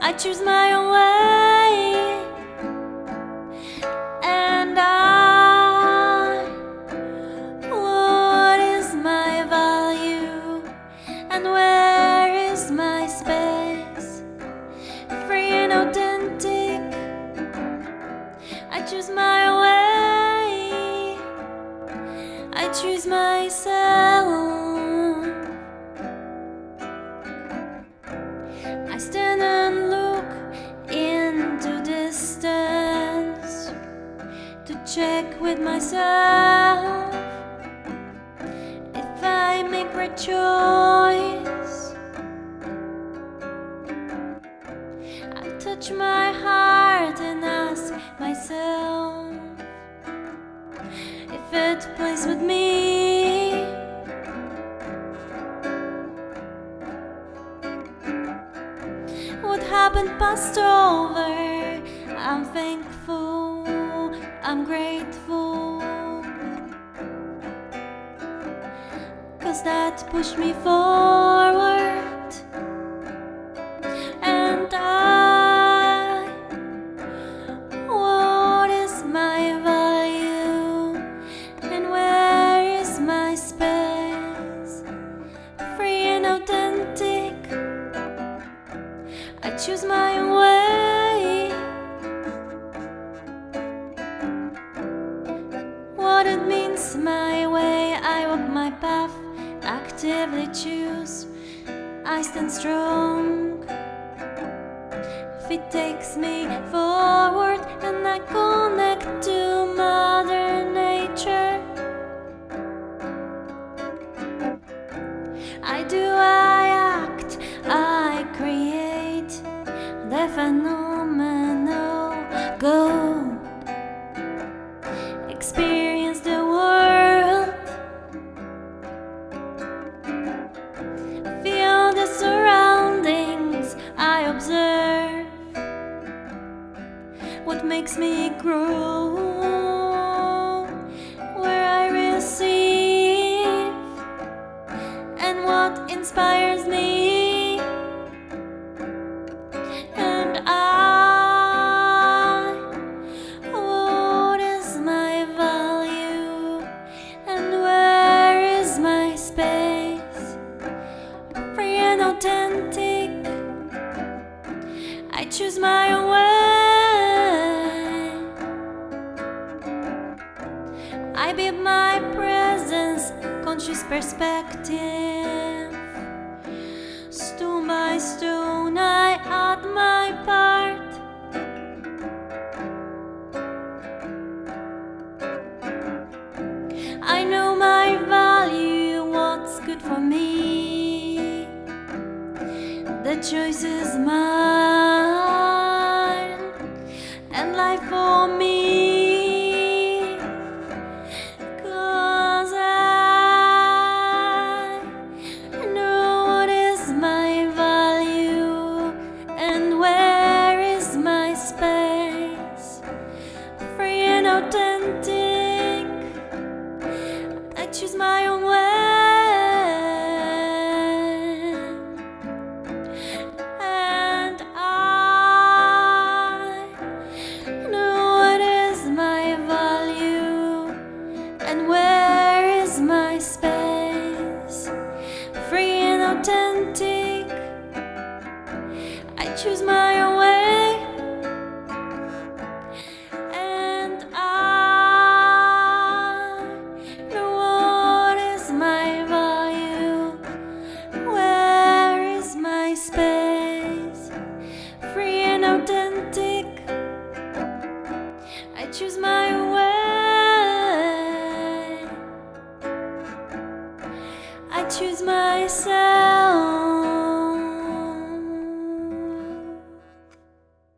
I choose my own way, and what is my value, and where is my space? Free and authentic, I choose my way, I choose myself. I stand and look into distance to check with myself if I make right choice. I touch my heart and ask myself if it plays with me. What happened passed over. I'm thankful, I'm grateful, 'cause that pushed me forward. And what is my value, and where is my space? Free and authentic, I choose my own way. What it means, my way, I walk my path, actively choose. I stand strong. If it takes me forward and I connect to Mother Nature, I do, I act, I create the phenomenal gold. Experience the world, feel the surroundings I observe. What makes me grow, where I receive, and what inspires me. And what is my value, and where is my space? Free and authentic, I choose my own way. I build my presence, conscious perspective. Stone by stone, I add my part. I know my value, what's good for me. The choice is mine, and life for me. 'Cause I know what is my value, and where is my space. Free and authentic, I choose my own way. And I know what is my value, and where is my space. Free and authentic, I choose my own way. And I know what is my value, where is my space. Free and authentic, I choose my own way. I choose myself.